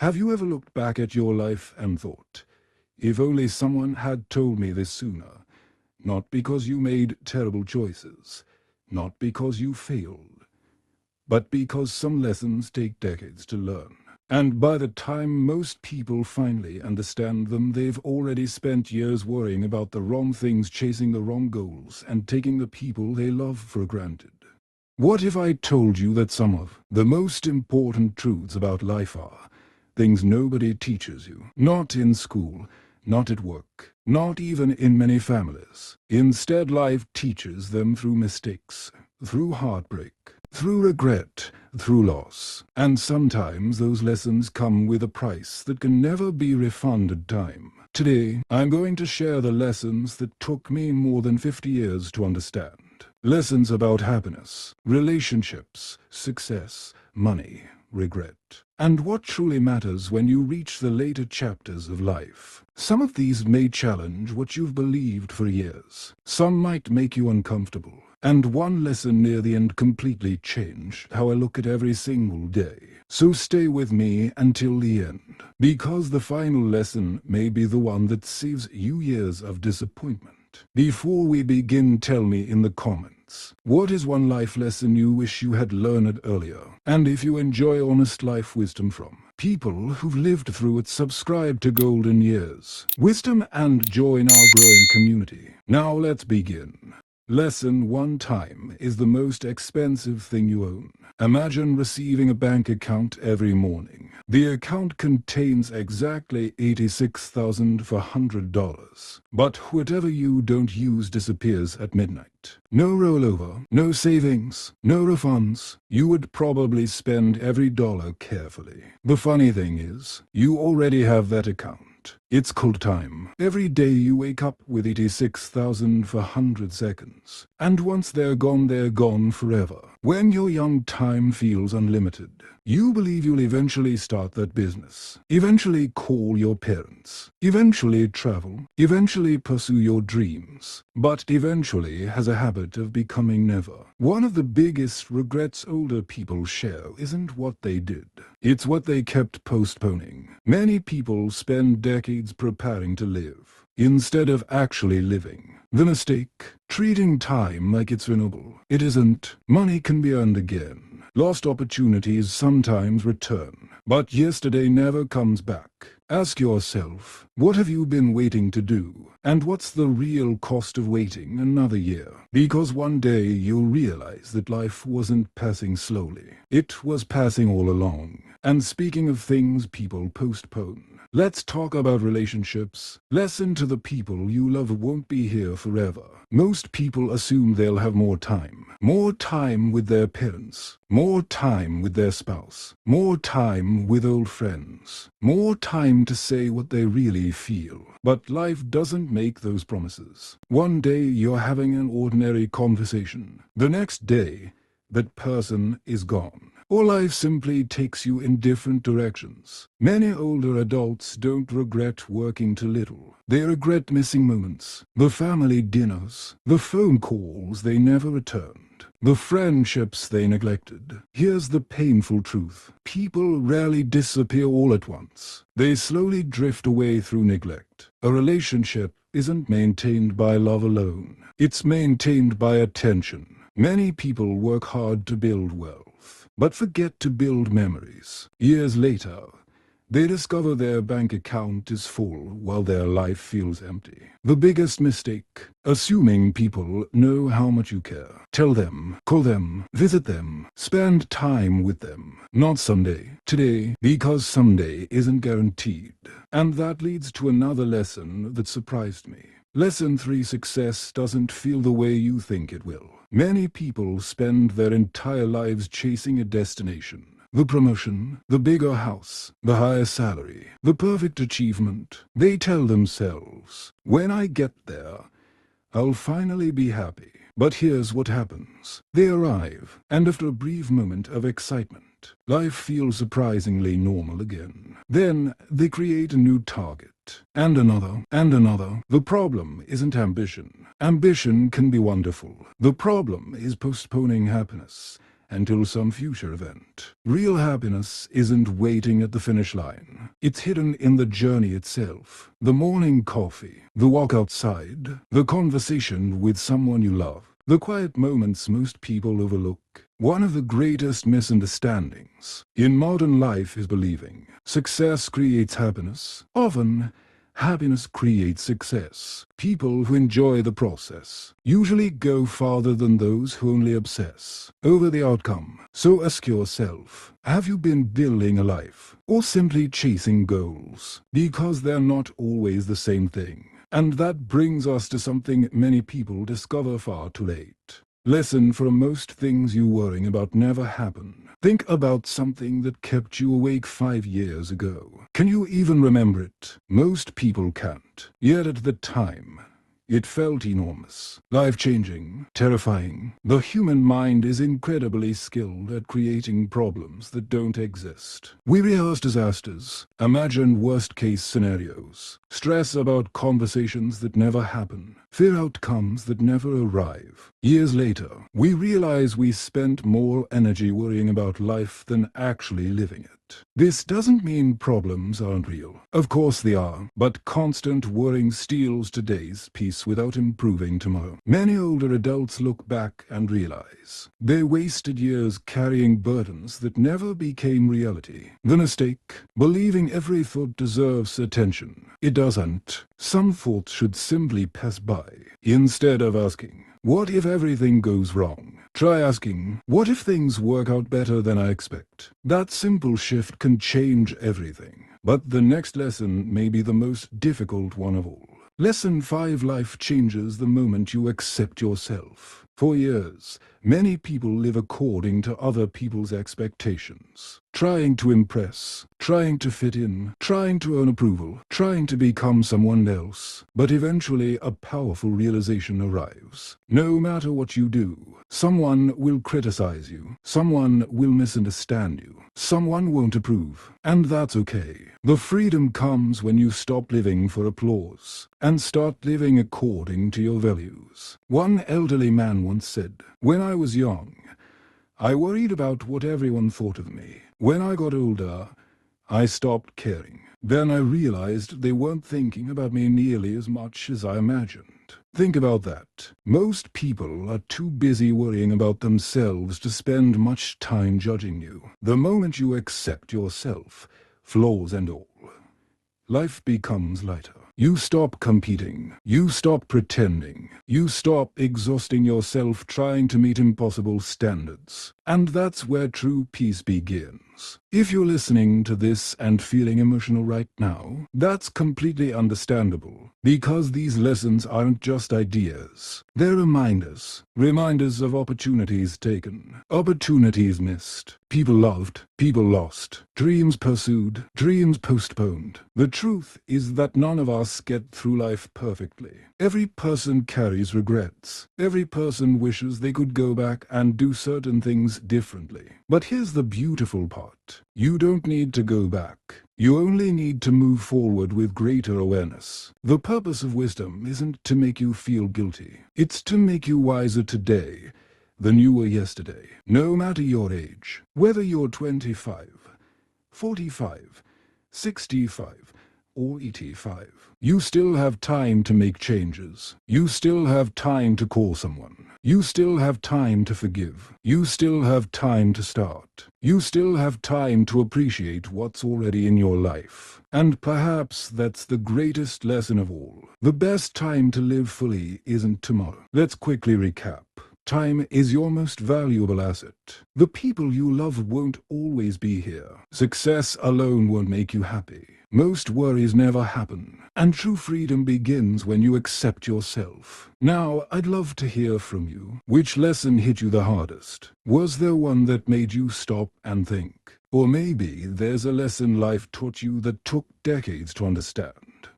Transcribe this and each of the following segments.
Have you ever looked back at your life and thought, if only someone had told me this sooner? Not because you made terrible choices, not because you failed, but because some lessons take decades to learn. And by the time most people finally understand them, they've already spent years worrying about the wrong things, chasing the wrong goals, and taking the people they love for granted. What if I told you that some of the most important truths about life are things nobody teaches you? Not in school, not at work, not even in many families. Instead, life teaches them through mistakes, through heartbreak, through regret, through loss. And sometimes those lessons come with a price that can never be refunded time. Today, I'm going to share the lessons that took me more than 50 years to understand. Lessons about happiness, relationships, success, money, regret, and what truly matters when you reach the later chapters of life. Some of these may challenge what you've believed for years. Some might make you uncomfortable. And one lesson near the end completely changed how I look at every single day. So stay with me until the end, because the final lesson may be the one that saves you years of disappointment. Before we begin, tell me in the comments, what is one life lesson you wish you had learned earlier? And if you enjoy honest life wisdom from people who've lived through it, subscribe to Golden Years, Wisdom and join our growing community. Now let's begin. Lesson 1: time is the most expensive thing you own. Imagine receiving a bank account every morning. The account contains exactly $86,400. But whatever you don't use disappears at midnight. No rollover, no savings, no refunds. You would probably spend every dollar carefully. The funny thing is, you already have that account. It's called time. Every day you wake up with 86,400 seconds. And once they're gone forever. When you're young, time feels unlimited. You believe you'll eventually start that business, eventually call your parents, eventually travel, eventually pursue your dreams. But eventually has a habit of becoming never. One of the biggest regrets older people share isn't what they did. It's what they kept postponing. Many people spend decades preparing to live, instead of actually living. The mistake? Treating time like it's renewable. It isn't. Money can be earned again. Lost opportunities sometimes return. But yesterday never comes back. Ask yourself, what have you been waiting to do? And what's the real cost of waiting another year? Because one day you'll realize that life wasn't passing slowly. It was passing all along. And speaking of things people postpone, let's talk about relationships. Listen to the people you love won't be here forever. Most people assume they'll have more time with their parents, more time with their spouse, more time with old friends, more time to say what they really feel. But life doesn't make those promises. One day you're having an ordinary conversation. The next day, that person is gone. Or life simply takes you in different directions. Many older adults don't regret working too little. They regret missing moments, the family dinners, the phone calls they never returned, the friendships they neglected. Here's the painful truth. People rarely disappear all at once. They slowly drift away through neglect. A relationship isn't maintained by love alone. It's maintained by attention. Many people work hard to build wealth, but forget to build memories. Years later, they discover their bank account is full while their life feels empty. The biggest mistake: assuming people know how much you care. Tell them, call them, visit them, spend time with them. Not someday, today, because someday isn't guaranteed. And that leads to another lesson that surprised me. Lesson 3: success doesn't feel the way you think it will. Many people spend their entire lives chasing a destination. The promotion, the bigger house, the higher salary, the perfect achievement. They tell themselves, when I get there, I'll finally be happy. But here's what happens. They arrive, and after a brief moment of excitement, life feels surprisingly normal again. Then they create a new target. And another, and another. The problem isn't ambition. Ambition can be wonderful. The problem is postponing happiness until some future event. Real happiness isn't waiting at the finish line. It's hidden in the journey itself. The morning coffee, the walk outside, the conversation with someone you love, the quiet moments most people overlook. One of the greatest misunderstandings in modern life is believing success creates happiness. Often, happiness creates success. People who enjoy the process usually go farther than those who only obsess over the outcome. So ask yourself, have you been building a life or simply chasing goals? Because they're not always the same thing. And that brings us to something many people discover far too late. Listen, for most things you worrying about never happen. Think about something that kept you awake 5 years ago. Can you even remember it? Most people can't. Yet at the time, it felt enormous, life-changing, terrifying. The human mind is incredibly skilled at creating problems that don't exist. We rehearse disasters, imagine worst-case scenarios, stress about conversations that never happen, fear outcomes that never arrive. Years later, we realize we spent more energy worrying about life than actually living it. This doesn't mean problems aren't real. Of course they are, but constant worrying steals today's peace without improving tomorrow. Many older adults look back and realize they wasted years carrying burdens that never became reality. The mistake: believing every thought deserves attention. It doesn't. Some thoughts should simply pass by. Instead of asking, what if everything goes wrong? Try asking, what if things work out better than I expect? That simple shift can change everything. But the next lesson may be the most difficult one of all. Lesson 5: life changes the moment you accept yourself. For years, many people live according to other people's expectations, trying to impress, trying to fit in, trying to earn approval, trying to become someone else. But eventually a powerful realization arrives. No matter what you do, someone will criticize you, someone will misunderstand you, someone won't approve, and that's okay. The freedom comes when you stop living for applause and start living according to your values. One elderly man once said, "When I was young, I worried about what everyone thought of me. When I got older, I stopped caring. Then I realized they weren't thinking about me nearly as much as I imagined." Think about that. Most people are too busy worrying about themselves to spend much time judging you. The moment you accept yourself, flaws and all, life becomes lighter. You stop competing. You stop pretending. You stop exhausting yourself trying to meet impossible standards. And that's where true peace begins. If you're listening to this and feeling emotional right now, that's completely understandable, because these lessons aren't just ideas. They're reminders. Reminders of opportunities taken, opportunities missed, people loved, people lost, dreams pursued, dreams postponed. The truth is that none of us get through life perfectly. Every person carries regrets. Every person wishes they could go back and do certain things differently. But here's the beautiful part. You don't need to go back. You only need to move forward with greater awareness. The purpose of wisdom isn't to make you feel guilty. It's to make you wiser today than you were yesterday. No matter your age, whether you're 25, 45, 65, or 85, you still have time to make changes. You still have time to call someone. You still have time to forgive. You still have time to start. You still have time to appreciate what's already in your life. And perhaps that's the greatest lesson of all. The best time to live fully isn't tomorrow. Let's quickly recap. Time is your most valuable asset. The people you love won't always be here. Success alone won't make you happy. Most worries never happen, and true freedom begins when you accept yourself. Now, I'd love to hear from you. Which lesson hit you the hardest? Was there one that made you stop and think? Or maybe there's a lesson life taught you that took decades to understand.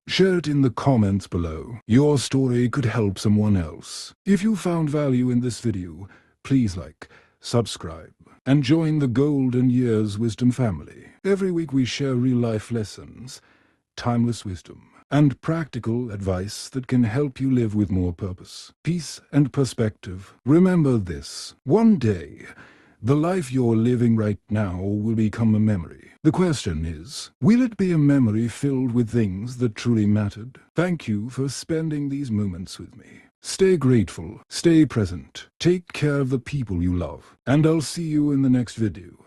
Share it in the comments below. Your story could help someone else. If you found value in this video, please like, subscribe, and join the Golden Years Wisdom family. Every week we share real-life lessons, timeless wisdom, and practical advice that can help you live with more purpose, peace, and perspective. Remember this: one day, the life you're living right now will become a memory. The question is, will it be a memory filled with things that truly mattered? Thank you for spending these moments with me. Stay grateful, stay present, take care of the people you love, and I'll see you in the next video.